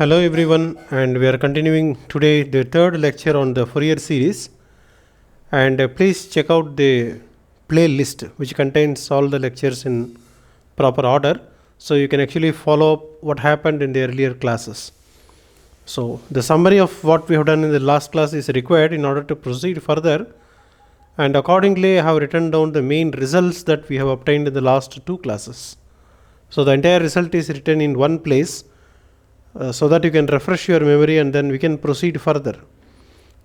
Hello everyone, and we are continuing today the third lecture on the Fourier series. And please check out the playlist which contains all the lectures in proper order, so you can actually follow up what happened in the earlier classes. So the summary of what we have done in the last class is required in order to proceed further, and accordingly I have written down the main results that we have obtained in the last two classes. So the entire result is written in one place, so that you can refresh your memory and then we can proceed further.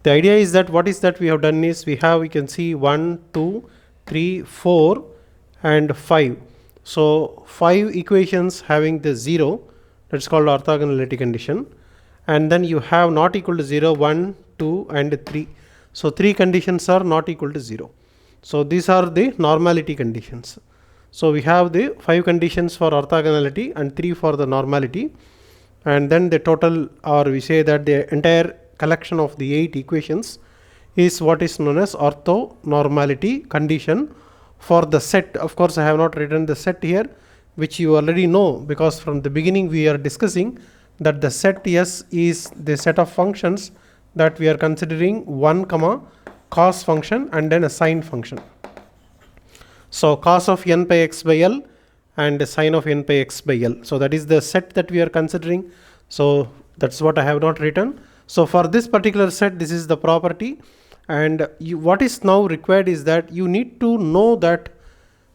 The idea is that what is that we have done is we can see 1, 2, 3, 4 and 5. So 5 equations having the 0, that's called orthogonality condition, and then you have not equal to 0, 1, 2 and 3. So 3 conditions are not equal to 0. So these are the normality conditions. So we have the 5 conditions for orthogonality and 3 for the normality, and then the total, or we say that the entire collection of the 8 equations is what is known as orthonormality condition for the set. Of course, I have not written the set here, which you already know, because from the beginning we are discussing that the set S is the set of functions that we are considering 1 comma cos function and then a sine function. So cos of n by x by L and sine of n by x by L. So that is the set that we are considering. So that's what I have not written. So for this particular set, this is the property, and what is now required is that you need to know that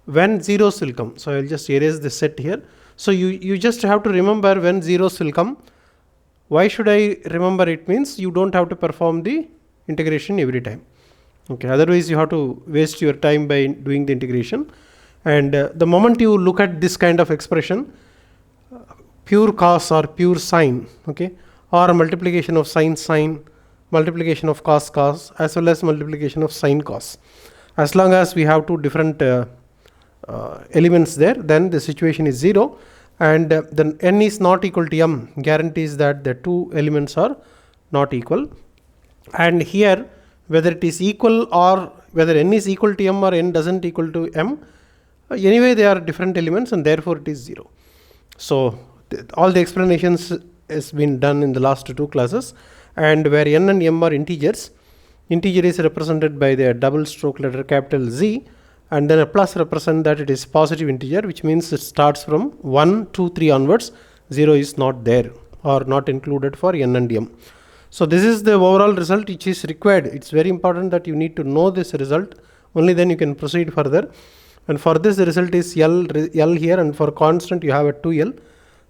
when zeros will come. So I will just erase the set here. So you just have to remember when zeros will come. Why should I remember it? Means you don't have to perform the integration every time. Okay, otherwise you have to waste your time by doing the integration. And the moment you look at this kind of expression, pure cos or pure sine, okay, or multiplication of sine, multiplication of cos, as well as multiplication of sine cos, as long as we have two different elements there, then the situation is 0, and then n is not equal to m guarantees that the two elements are not equal. And here, whether it is equal or whether n is equal to m or n doesn't equal to m, anyway they are different elements and therefore it is 0. So all the explanations has been done in the last two classes, and where n and m are integers, integer is represented by the double stroke letter capital Z, and then a plus represent that it is positive integer, which means it starts from 1, 2, 3 onwards. 0 is not there or not included for n and m. So this is the overall result which is required. It's very important that you need to know this result, only then you can proceed further. And for this the result is L here, and for constant you have a 2L.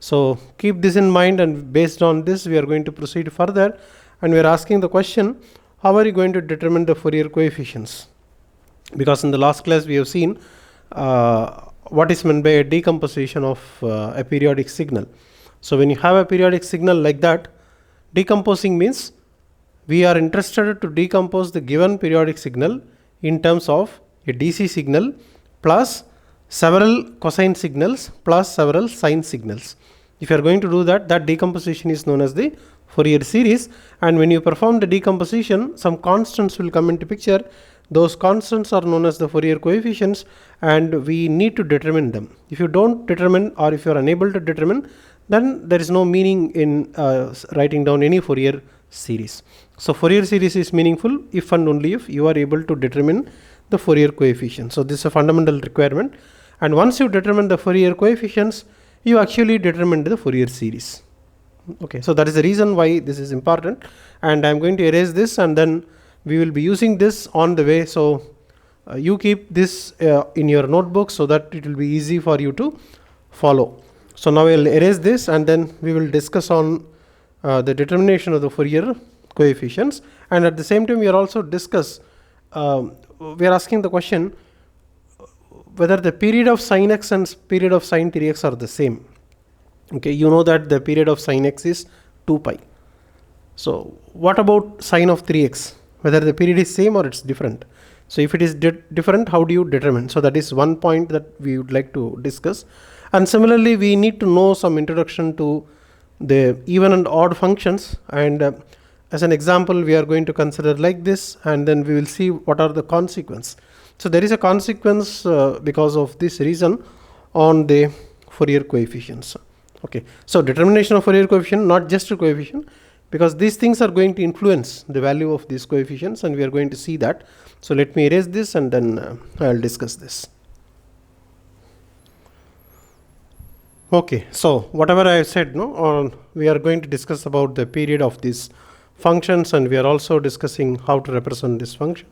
So keep this in mind, and based on this we are going to proceed further, and we are asking the question, how are you going to determine the Fourier coefficients? Because in the last class we have seen what is meant by a decomposition of a periodic signal. So when you have a periodic signal like that, decomposing means we are interested to decompose the given periodic signal in terms of a DC signal plus several cosine signals plus several sine signals. If you are going to do that, that decomposition is known as the Fourier series, and when you perform the decomposition, some constants will come into picture. Those constants are known as the Fourier coefficients, and we need to determine them. If you don't determine, or if you are unable to determine, then there is no meaning in writing down any Fourier series. So Fourier series is meaningful if and only if you are able to determine the Fourier coefficient. So this is a fundamental requirement, and once you determine the Fourier coefficients, you actually determine the Fourier series. Okay, so that is the reason why this is important, and I am going to erase this, and then we will be using this on the way. So you keep this in your notebook so that it will be easy for you to follow. So now I will erase this, and then we will discuss on the determination of the Fourier coefficients, and at the same time we are also we are asking the question whether the period of sin x and period of sin 3x are the same. Okay, you know that the period of sin x is 2 pi. So what about sin of 3x? Whether the period is same or it's different. So if it is different, how do you determine? So that is one point that we would like to discuss. And similarly, we need to know some introduction to the even and odd functions, and as an example we are going to consider like this, and then we will see what are the consequence. So there is a consequence because of this reason on the Fourier coefficients. Okay, so determination of Fourier coefficient, not just a coefficient, because these things are going to influence the value of these coefficients, and we are going to see that. So let me erase this, and then I will discuss this. Okay, so whatever I have said, we are going to discuss about the period of these functions, and we are also discussing how to represent this function.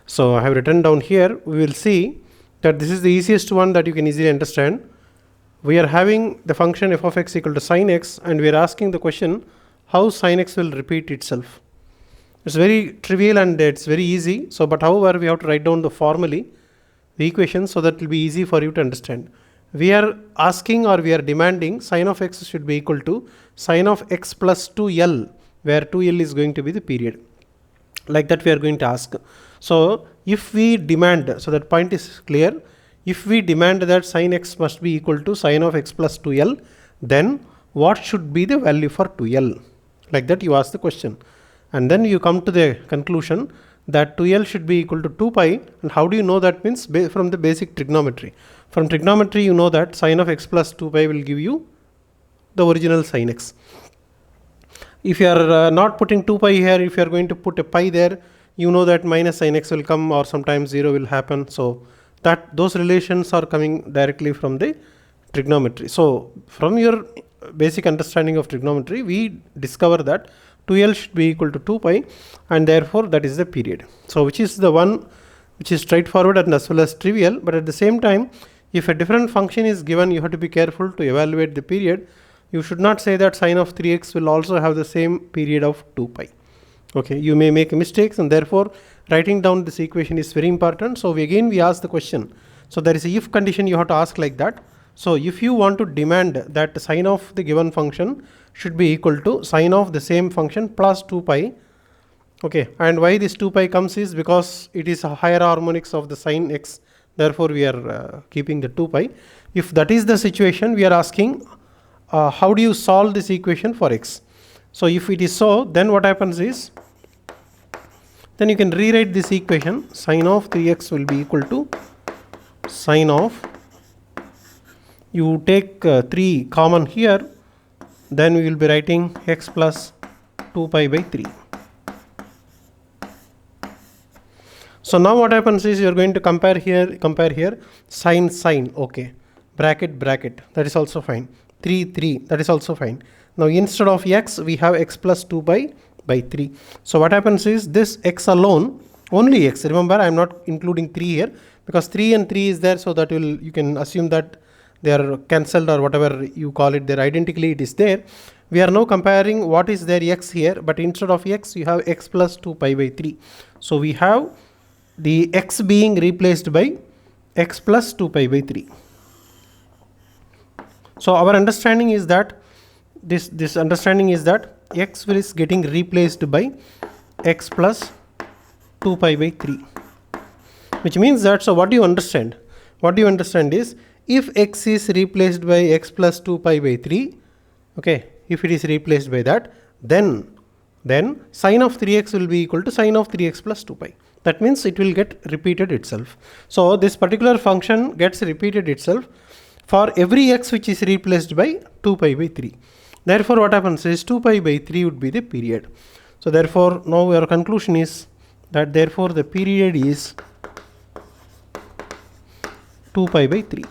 So I have written down here, we will see that this is the easiest one that you can easily understand. We are having the function f of x equal to sine x, and we are asking the question how sine x will repeat itself. It's very trivial and it's very easy. So, but however, we have to write down the formally the equation, so that it will be easy for you to understand. We are asking, or we are demanding, sine of x should be equal to sine of x plus 2l, where 2l is going to be the period. Like that we are going to ask. So if we demand, so that point is clear, if we demand that sine x must be equal to sine of x plus 2l, then what should be the value for 2l? Like that you ask the question, and then you come to the conclusion that 2l should be equal to 2 pi. And how do you know that? Means from the basic trigonometry. From trigonometry you know that sine of x plus 2 pi will give you the original sine x. If you are not putting 2 pi here, if you are going to put a pi there, you know that minus sine x will come, or sometimes 0 will happen. So that those relations are coming directly from the trigonometry. So from your basic understanding of trigonometry, we discover that 2l should be equal to 2 pi, and therefore that is the period. So which is the one which is straightforward and as well as trivial, but at the same time, if a different function is given, you have to be careful to evaluate the period. You should not say that sine of 3x will also have the same period of 2 pi. Okay, you may make mistakes, and therefore writing down this equation is very important. So we ask the question. So there is a if condition you have to ask like that. So if you want to demand that sine of the given function should be equal to sine of the same function plus 2 pi. Okay, and why this 2 pi comes is because it is a higher harmonics of the sine x. Therefore we are keeping the 2 pi. If that is the situation, we are asking how do you solve this equation for x? So if it is so, then what happens is, then you can rewrite this equation. Sine of 3x will be equal to sine of, you take 3 common here, then we will be writing x plus 2 pi by 3. So now what happens is, you are going to compare here sine, okay, bracket, that is also fine. 3, that is also fine. Now instead of x, we have x plus 2 pi by 3. So what happens is, this x alone, only x, remember I am not including 3 here, because 3 and 3 is there, so that you can assume that they are cancelled, or whatever you call it, there identically it is there. We are now comparing what is there x here, but instead of x you have x plus 2 pi by 3. So we have the x being replaced by x plus 2 pi by 3. So our understanding is that this understanding is that x is getting replaced by x plus 2 pi by 3, which means that, so what do you understand? What do you understand is, if x is replaced by x plus 2 pi by 3, okay, if it is replaced by that, then sine of 3x will be equal to sine of 3x plus 2 pi. That means it will get repeated itself. So this particular function gets repeated itself for every x which is replaced by 2 pi by 3. Therefore what happens is, 2 pi by 3 would be the period. So therefore now our conclusion is that therefore the period is 2 pi by 3.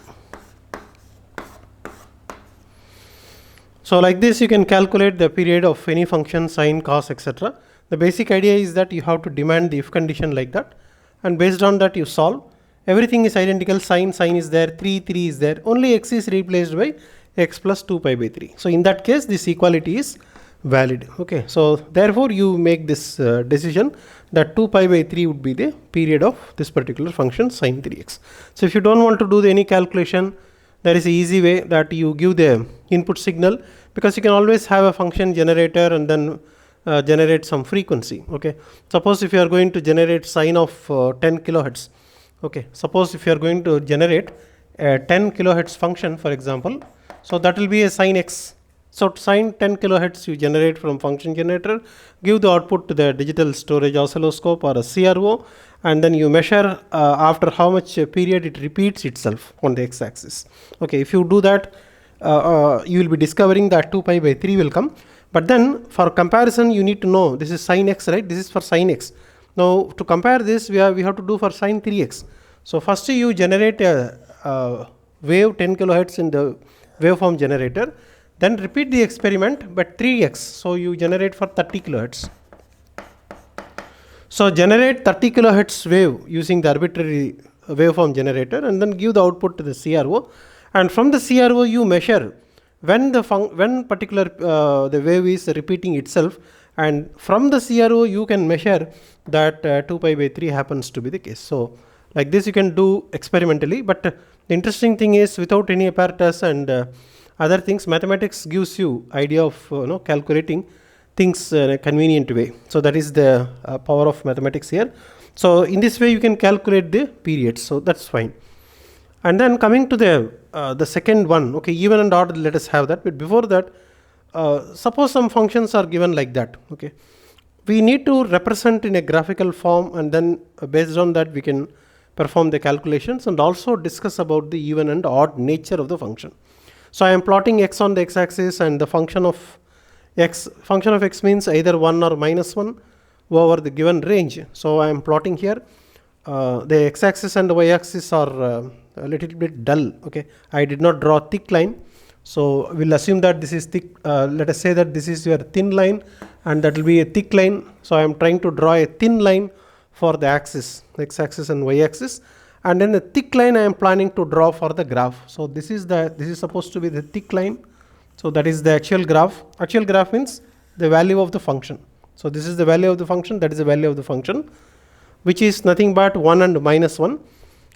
So like this you can calculate the period of any function, sine, cos, etc. The basic idea is that you have to demand the if condition like that, and based on that you solve. Everything is identical, sine is there, 3 is there, only x is replaced by x plus 2 pi by 3. So in that case this equality is valid. Okay, so therefore you make this decision that 2 pi by 3 would be the period of this particular function sine 3x. So if you don't want to do any calculation, there is an easy way that you give the input signal, because you can always have a function generator and then generate some frequency. Okay, suppose if you are going to generate sine of 10 kilohertz, okay, suppose if you are going to generate a 10 kilohertz function, for example, so that will be a sine x. So sine 10 kilohertz you generate from function generator, give the output to the digital storage oscilloscope or a CRO, and then you measure after how much period it repeats itself on the x-axis. Okay, if you do that, you will be discovering that 2 pi by 3 will come. But then for comparison, you need to know this is sine x, right? This is for sine x. Now to compare this, we have to do for sine 3x. So first you generate a wave 10 kilohertz in the waveform generator, then repeat the experiment but 3x. So you generate for 30 kilohertz. So generate 30 kilohertz wave using the arbitrary waveform generator and then give the output to the CRO, and from the CRO you measure when particular the wave is repeating itself, and from the CRO you can measure that 2 pi by 3 happens to be the case. So like this you can do experimentally, but the interesting thing is without any apparatus and other things, mathematics gives you idea of calculating things in a convenient way. So that is the power of mathematics here. So in this way you can calculate the periods, so that's fine. And then coming to the second one, okay, even and odd, let us have that. But before that, suppose some functions are given like that, okay. We need to represent in a graphical form, and then based on that we can perform the calculations and also discuss about the even and odd nature of the function. So I am plotting x on the x-axis, and the function of x means either 1 or minus 1 over the given range. So I am plotting here. The x-axis and the y-axis are a little bit dull, okay. I did not draw a thick line, so we'll assume that this is thick. Let us say that this is your thin line and that will be a thick line. So I am trying to draw a thin line for the axis, x-axis and y-axis, and then the thick line I am planning to draw for the graph. So this is supposed to be the thick line. So that is the actual graph. Actual graph means the value of the function. So this is the value of the function, that is the value of the function, which is nothing but 1 and minus 1.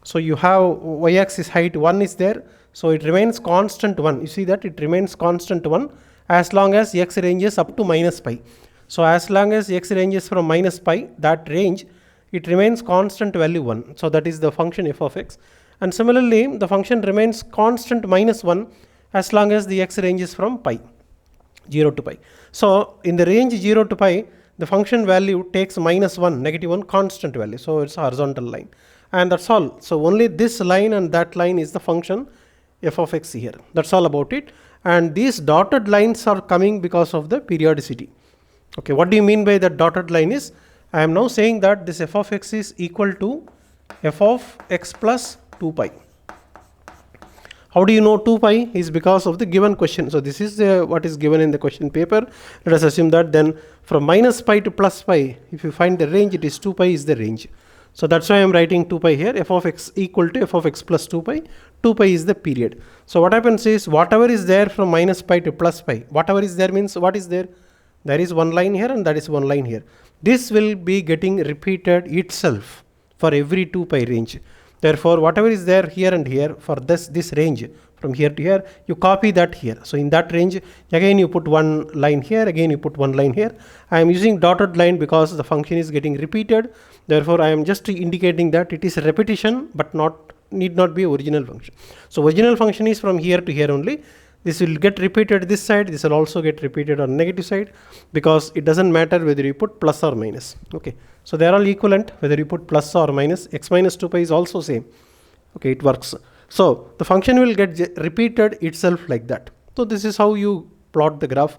So you have y-axis height 1 is there, so it remains constant 1. You see that it remains constant 1 as long as x ranges up to minus pi. So as long as x ranges from minus pi, that range, it remains constant value 1. So that is the function f of x. And similarly, the function remains constant minus 1 as long as the x ranges from pi, 0 to pi. So in the range 0 to pi, the function value takes minus 1, negative 1 constant value. So it's a horizontal line. And that's all. So only this line and that line is the function f of x here. That's all about it. And these dotted lines are coming because of the periodicity. Okay, what do you mean by that dotted line is, I am now saying that this f of x is equal to f of x plus 2 pi. How do you know 2 pi? Is because of the given question. So this is what is given in the question paper. Let us assume that then from minus pi to plus pi, if you find the range, it is 2 pi is the range. So that's why I am writing 2 pi here, f of x equal to f of x plus 2 pi. 2 pi is the period. So what happens is, whatever is there from minus pi to plus pi, whatever is there means what is there? There is one line here and that is one line here. This will be getting repeated itself for every 2 pi range. Therefore, whatever is there here and here for this range from here to here, you copy that here. So in that range, again you put one line here, again you put one line here. I am using dotted line because the function is getting repeated. Therefore, I am just indicating that it is a repetition but need not be original function. So original function is from here to here only. This will get repeated this side, this will also get repeated on negative side, because it doesn't matter whether you put plus or minus. Okay, so they are all equivalent whether you put plus or minus. X minus 2 pi is also same. Okay, it works. So the function will get repeated itself like that. So this is how you plot the graph.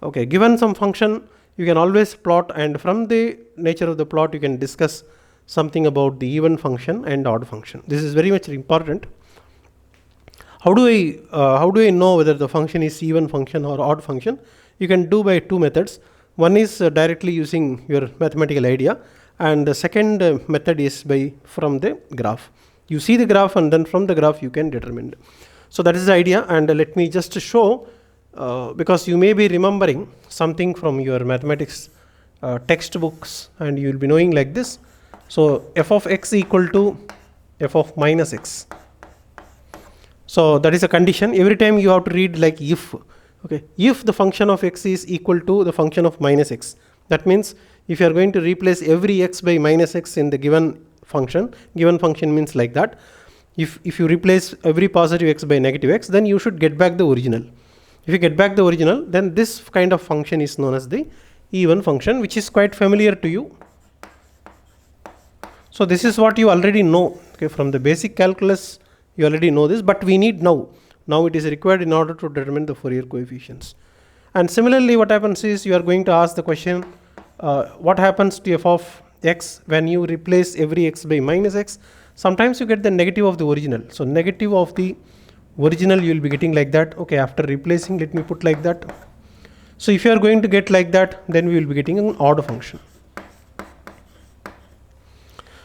Okay, given some function, you can always plot, and from the nature of the plot you can discuss something about the even function and odd function. This is very much important. How do I know whether the function is even function or odd function? You can do by two methods. One is directly using your mathematical idea, and the second method is from the graph. You see the graph, and then from the graph you can determine. So that is the idea, and let me just show, because you may be remembering something from your mathematics textbooks, and you will be knowing like this. So f of x equal to f of minus x. So that is a condition. Every time you have to read like if. Okay, if the function of x is equal to the function of minus x, that means if you are going to replace every x by minus x in the given function means like that. If you replace every positive x by negative x, then you should get back the original. If you get back the original, then this kind of function is known as the even function, which is quite familiar to you. So this is what you already know. Okay, from the basic calculus you already know this, but we need now now it is required in order to determine the Fourier coefficients. And similarly, what happens is you are going to ask the question, what happens to f of x when you replace every x by minus x? Sometimes you get the negative of the original. So negative of the original you will be getting like that. Okay, after replacing, let me put like that. So if you are going to get like that, then we will be getting an odd function.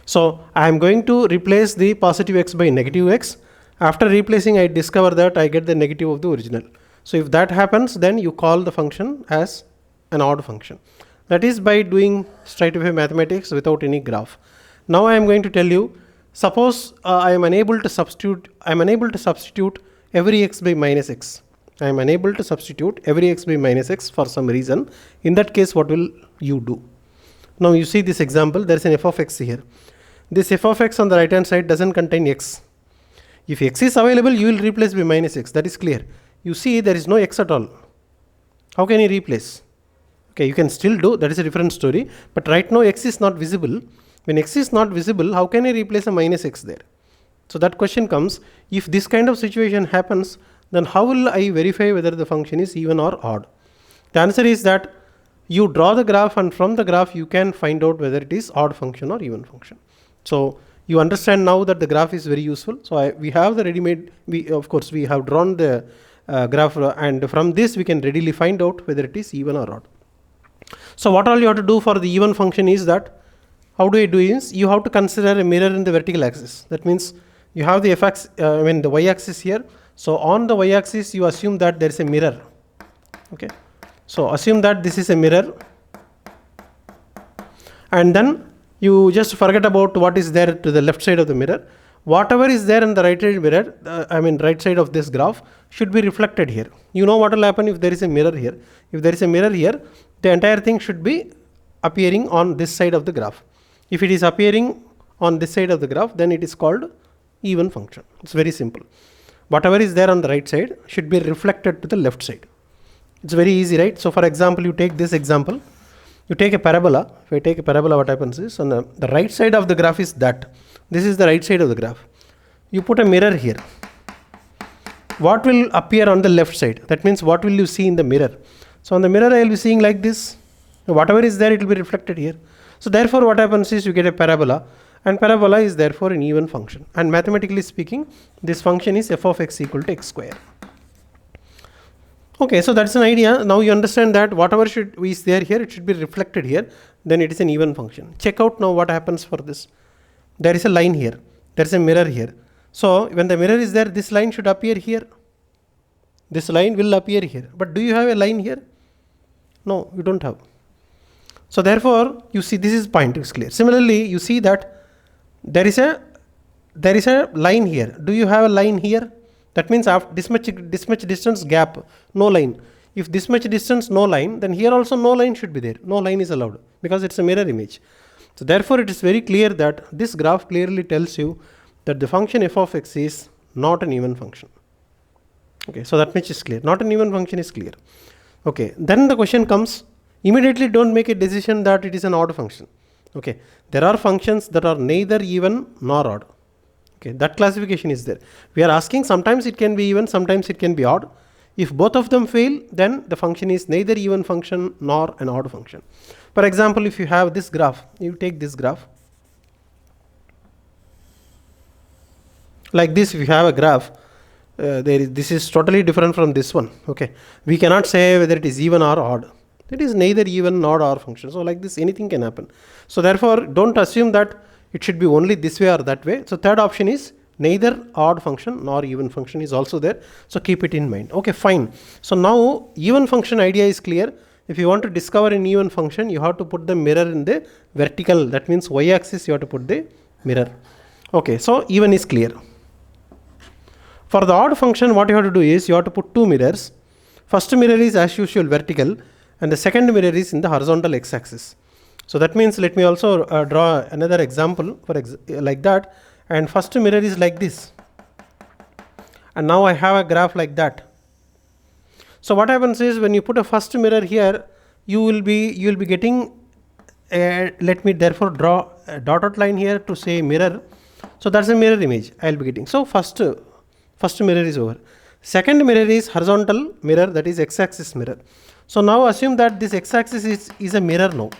So I am going to replace the positive x by negative x. After replacing, I discover that I get the negative of the original. So if that happens, then you call the function as an odd function. That is by doing straight away mathematics without any graph. Now I am going to tell you, suppose I am unable to substitute every x by minus x. I am unable to substitute every x by minus x for some reason. In that case, what will you do? Now you see this example, there is an f of x here. This f of x on the right hand side doesn't contain x. If x is available, you will replace by minus x, that is clear. You see there is no x at all. How can you replace? Okay, you can still do, that is a different story. But right now x is not visible. When x is not visible, how can I replace a minus x there? So that question comes, if this kind of situation happens, then how will I verify whether the function is even or odd? The answer is that you draw the graph, and from the graph you can find out whether it is odd function or even function. So you understand now that the graph is very useful. So we have the ready-made, of course we have drawn the graph, and from this we can readily find out whether it is even or odd. So what all you have to do for the even function is that, how do you do is, you have to consider a mirror in the vertical axis. That means you have the the y axis here. So on the y axis you assume that there is a mirror. Okay, so assume that this is a mirror, and then you just forget about what is there to the left side of the mirror. Whatever is there in the right side mirror, right side of this graph, should be reflected here. You know what will happen if there is a mirror here. If there is a mirror here, the entire thing should be appearing on this side of the graph. If it is appearing on this side of the graph, then it is called even function. It's very simple. Whatever is there on the right side should be reflected to the left side. It's very easy, right? So for example, you take this example. You take a parabola. If I take a parabola, what happens is, on the right side of the graph is that. This is the right side of the graph. You put a mirror here. What will appear on the left side? That means what will you see in the mirror? So on the mirror I will be seeing like this. Whatever is there, it will be reflected here. So therefore what happens is you get a parabola, and parabola is therefore an even function. And mathematically speaking, this function is f of x equal to x square. Okay, so that's an idea. Now you understand that whatever is there here, it should be reflected here. Then it is an even function. Check out now what happens for this. There is a line here. There is a mirror here. So when the mirror is there, this line should appear here. This line will appear here. But do you have a line here? No, you don't have. So therefore, you see this is point is clear. Similarly, you see that there is a line here. Do you have a line here? That means after this much distance gap, no line. If this much distance, no line, then here also no line should be there. No line is allowed because it's a mirror image. So therefore, it is very clear that this graph clearly tells you that the function f of x is not an even function. Okay, so that much is clear. Not an even function is clear. Okay, then the question comes, immediately don't make a decision that it is an odd function. Okay, there are functions that are neither even nor odd. Okay, that classification is there. We are asking, sometimes it can be even, sometimes it can be odd. If both of them fail, then the function is neither even function nor an odd function. For example, if you have this graph, you take this graph. Like this, if you have a graph, this is totally different from this one. Okay, we cannot say whether it is even or odd. It is neither even nor odd function. So like this, anything can happen. So therefore, don't assume that it should be only this way or that way. So third option is neither odd function nor even function is also there. So keep it in mind. Okay, fine. So now even function idea is clear. If you want to discover an even function, you have to put the mirror in the vertical. That means y axis you have to put the mirror. Okay, so even is clear. For the odd function, what you have to do is you have to put two mirrors. First mirror is as usual vertical, and the second mirror is in the horizontal x axis. So that means, let me also draw another example like that. And first mirror is like this, and now I have a graph like that. So what happens is, when you put a first mirror here, you will be getting let me therefore draw a dotted line here to say mirror. So that's a mirror image I will be getting. So first mirror is over. Second mirror is horizontal mirror, that is x-axis mirror. So now assume that this x-axis is a mirror now.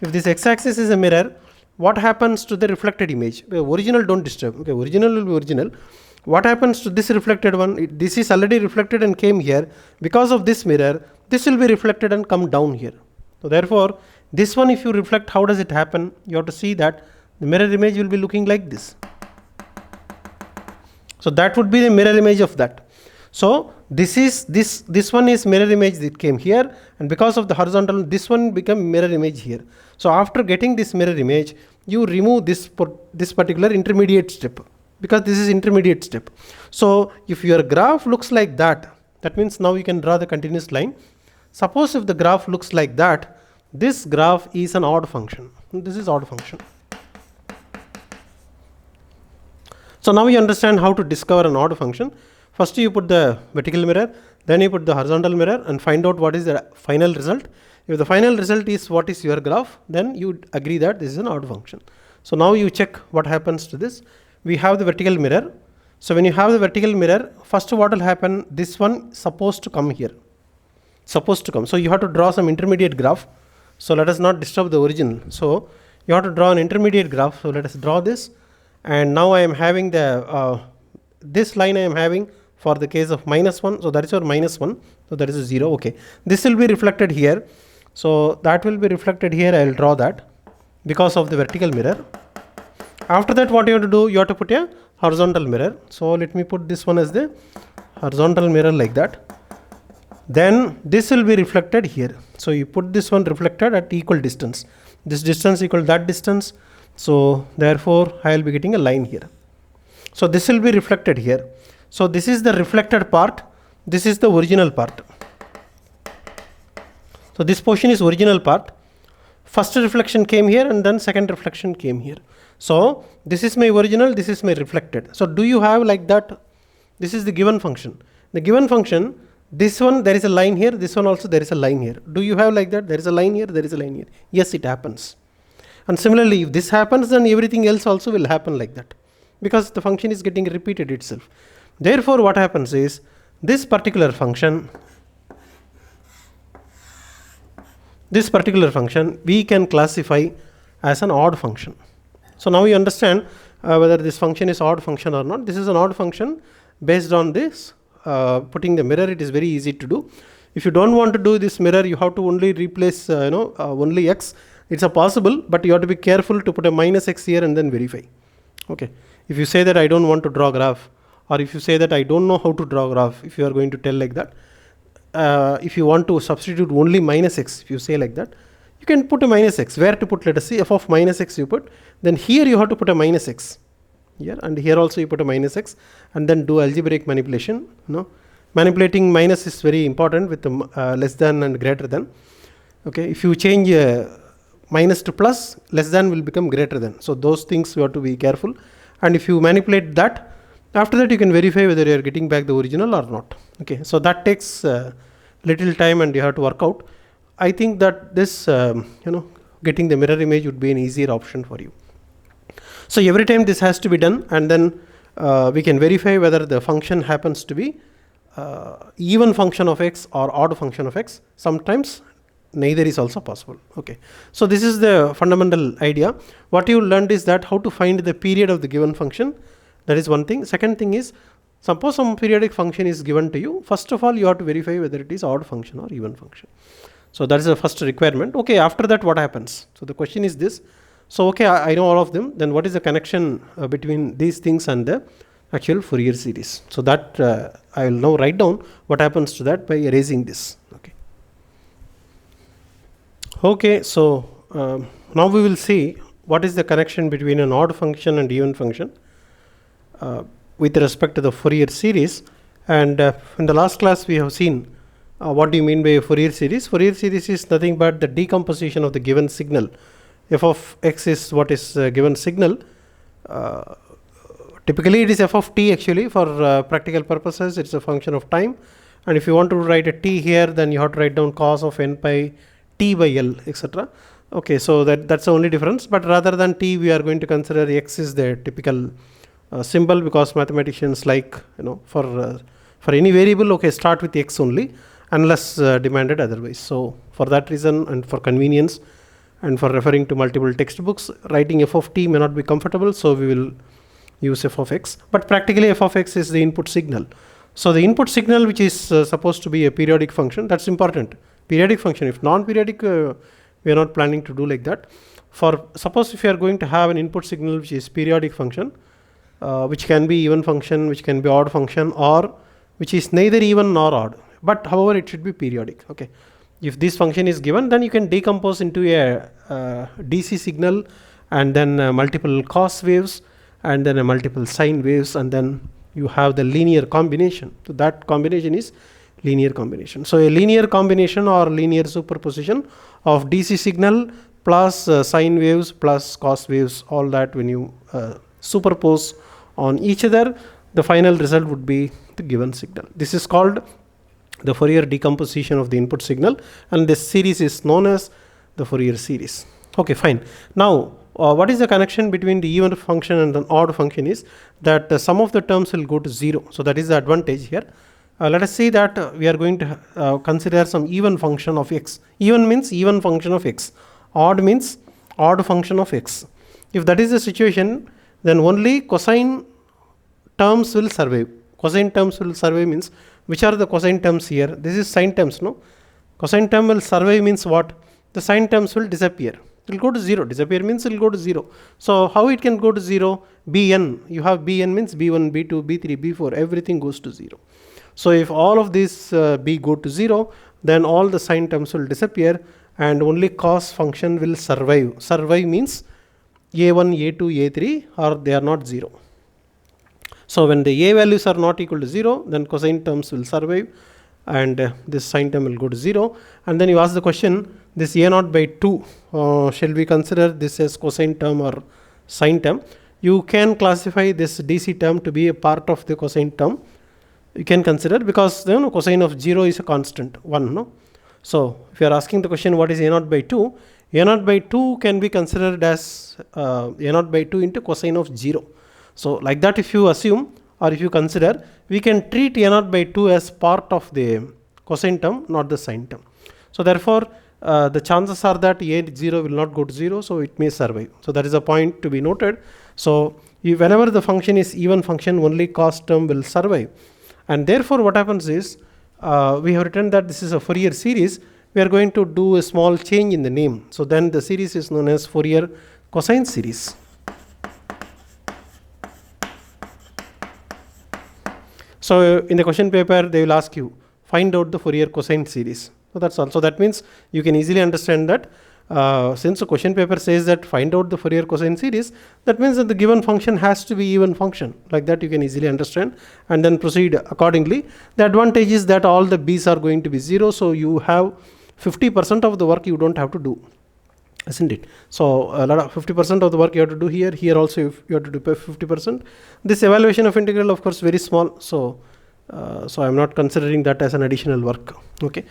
If this x-axis is a mirror, what happens to the reflected image? Original don't disturb. Okay, original will be original. What happens to this reflected one? This is already reflected and came here. Because of this mirror, this will be reflected and come down here. So therefore, this one if you reflect, how does it happen? You have to see that the mirror image will be looking like this. So that would be the mirror image of that. So this one is mirror image that came here, and because of the horizontal, this one become mirror image here. So after getting this mirror image, you remove this particular intermediate step, because this is intermediate step. So if your graph looks like that, that means now you can draw the continuous line. Suppose if the graph looks like that, this graph is an odd function. This is odd function. So now you understand how to discover an odd function. First you put the vertical mirror, then you put the horizontal mirror and find out what is the final result. If the final result is what is your graph, then you agree that this is an odd function. So now you check what happens to this. We have the vertical mirror. So when you have the vertical mirror, first what will happen, this one supposed to come here. Supposed to come. So you have to draw some intermediate graph. So let us not disturb the original. So you have to draw an intermediate graph. So let us draw this. And now I am having the this line I am having for the case of -1. So that is your -1. So that is a 0. Okay. This will be reflected here. So that will be reflected here. I will draw that because of the vertical mirror. After that, what you have to do? You have to put a horizontal mirror. So let me put this one as the horizontal mirror like that. Then this will be reflected here. So you put this one reflected at equal distance. This distance equal that distance. So therefore I will be getting a line here. So this will be reflected here. So this is the reflected part. This is the original part. So this portion is original part. First reflection came here and then second reflection came here. So this is my original, this is my reflected. So do you have like that? This is the given function. The given function, this one there is a line here, this one also there is a line here. Do you have like that? There is a line here, there is a line here. Yes, it happens. And similarly, if this happens, then everything else also will happen like that, because the function is getting repeated itself. Therefore, what happens is this particular function we can classify as an odd function. So now you understand whether this function is odd function or not. This is an odd function based on this. Putting the mirror, it is very easy to do. If you don't want to do this mirror, you have to only replace only x. It's a possible, but you have to be careful to put a -x here and then verify. Okay. If you say that I don't want to draw graph, or if you say that I don't know how to draw graph, if you are going to tell like that, if you want to substitute only -x, if you say like that, you can put a -x. Where to put? Let us see, f of -x you put. Then here you have to put a -x. Here and here also you put a -x, and then do algebraic manipulation. Manipulating minus is very important with the less than and greater than. Okay. If you change minus to plus, less than will become greater than. So those things you have to be careful. And if you manipulate that, after that you can verify whether you are getting back the original or not. Okay. So that takes little time and you have to work out. I think that this, getting the mirror image would be an easier option for you. So every time this has to be done, and then we can verify whether the function happens to be even function of x or odd function of x. Sometimes neither is also possible. Okay. So this is the fundamental idea. What you learned is that how to find the period of the given function. That is one thing. Second thing is, suppose some periodic function is given to you. First of all, you have to verify whether it is odd function or even function. So that is the first requirement. Okay. After that, what happens? So the question is this. So okay, I know all of them. Then what is the connection between these things and the actual Fourier series? So that I will now write down what happens to that by erasing this. Okay. Okay, so now we will see what is the connection between an odd function and even function with respect to the Fourier series. And in the last class we have seen what do you mean by a Fourier series. Fourier series is nothing but the decomposition of the given signal. F of x is what is given signal. Typically it is f of t actually. For practical purposes it's a function of time. And if you want to write a t here, then you have to write down cos of n pi t by L, etc. Okay, so that's the only difference. But rather than t, we are going to consider x is the typical symbol, because mathematicians like, for For any variable, okay, start with x only unless demanded otherwise. So for that reason and for convenience and for referring to multiple textbooks, writing f of t may not be comfortable, so we will use f of x. But practically f of x is the input signal. So the input signal, which is supposed to be a periodic function, that's important. Periodic function. If non-periodic, we are not planning to do like that. For suppose if you are going to have an input signal which is periodic function, which can be even function, which can be odd function, or which is neither even nor odd, but however it should be periodic. Okay, if this function is given, then you can decompose into a DC signal, and then multiple cos waves, and then a multiple sine waves, and then you have the linear combination. So that combination is linear combination. So a linear combination or linear superposition of DC signal plus sine waves plus cos waves, all that when you superpose on each other, the final result would be the given signal. This is called the Fourier decomposition of the input signal, and this series is known as the Fourier series. Okay, fine. Now what is the connection between the even function and an odd function is that some of the terms will go to 0. So that is the advantage here. Let us say that we are going to consider some even function of x. Even means even function of x. Odd means odd function of x. If that is the situation, then only cosine terms will survive. Cosine terms will survive means, which are the cosine terms here? This is sine terms, no? Cosine term will survive means what? The sine terms will disappear. It will go to 0. Disappear means it will go to 0. So how it can go to 0? Bn. You have Bn means B1, B2, B3, B4. Everything goes to 0. So if all of these b go to 0, then all the sine terms will disappear and only cos function will survive. Survive means a1, a2, a3 or they are not 0. So when the a values are not equal to 0, then cosine terms will survive and this sine term will go to 0. And then you ask the question, this a0 by 2, shall we consider this as cosine term or sine term? You can classify this DC term to be a part of the cosine term. You can consider, because cosine of 0 is a constant 1, no? So if you are asking the question what is a0 by 2, a0 by 2 can be considered as a0 by 2 into cosine of 0. So like that, if you assume or if you consider, we can treat a0 by 2 as part of the cosine term, not the sine term. So therefore the chances are that a0 will not go to 0, so it may survive. So that is a point to be noted. So whenever the function is even function, only cos term will survive. And therefore what happens is, we have written that this is a Fourier series. We are going to do a small change in the name. So then the series is known as Fourier cosine series. So in the question paper, they will ask you, find out the Fourier cosine series. So that's all. So that means you can easily understand that since the question paper says that find out the Fourier cosine series, that means that the given function has to be even function. Like that you can easily understand and then proceed accordingly. The advantage is that all the b's are going to be 0, so you have 50% of the work you don't have to do, isn't it? So a lot of 50% of the work you have to do here. Here also you have to do 50%. This evaluation of integral, of course, very small. So I am not considering that as an additional work. Okay.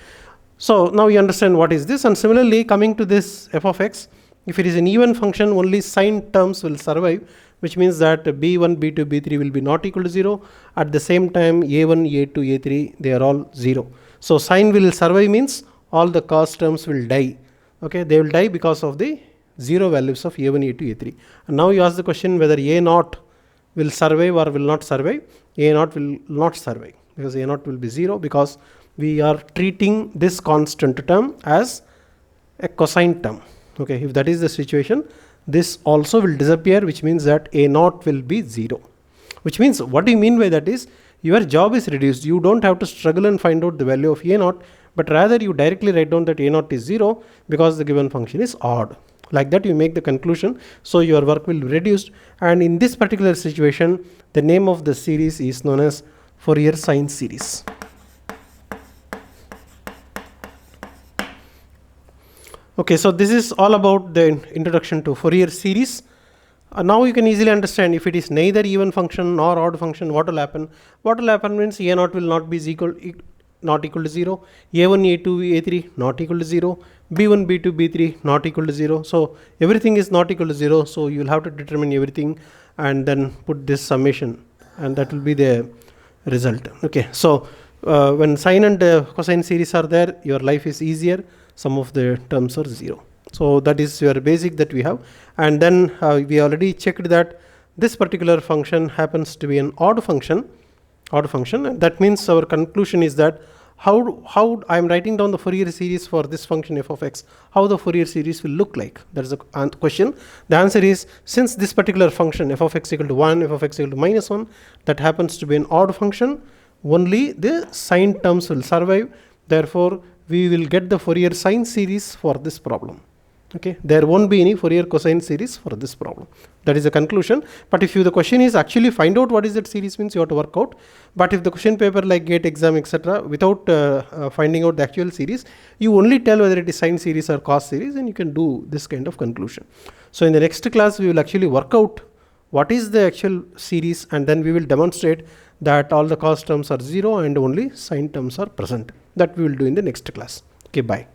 So now you understand what is this, and similarly coming to this f of x, if it is an even function, only sine terms will survive, which means that b1, b2, b3 will be not equal to 0. At the same time a1, a2, a3, they are all 0. So sine will survive means all the cos terms will die. Okay, they will die because of the 0 values of a1, a2, a3. And now you ask the question whether a0 will survive or will not survive. a0 will not survive because a0 will be 0, because we are treating this constant term as a cosine term. Okay, if that is the situation, this also will disappear, which means that a0 will be 0. Which means, what do you mean by that is, your job is reduced. You don't have to struggle and find out the value of a0, but rather you directly write down that a0 is 0 because the given function is odd. Like that you make the conclusion, so your work will be reduced. And in this particular situation, the name of the series is known as Fourier sine series. Okay, so this is all about the introduction to Fourier series. Now you can easily understand, if it is neither even function nor odd function, what will happen? What will happen means a0 will not be not equal to 0, a1, a2, a3 not equal to 0, b1, b2, b3 not equal to 0. So everything is not equal to 0, so you will have to determine everything and then put this summation, and that will be the result. Okay, so when sine and cosine series are there, your life is easier. Some of the terms are 0. So that is your basic that we have. And then we already checked that this particular function happens to be an odd function. And that means our conclusion is that how I am writing down the Fourier series for this function f of x, how the Fourier series will look like. That is the question. The answer is, since this particular function f of x equal to 1, f of x equal to minus 1, that happens to be an odd function, only the sine terms will survive. Therefore, we will get the Fourier sine series for this problem. Okay, there won't be any Fourier cosine series for this problem. That is the conclusion. But if the question is actually find out what is that series means, you have to work out. But if the question paper like GATE exam etc., without finding out the actual series, you only tell whether it is sine series or cos series, and you can do this kind of conclusion. So in the next class, we will actually work out what is the actual series, and then we will demonstrate that all the cos terms are 0 and only sine terms are present. That we will do in the next class. Okay, bye.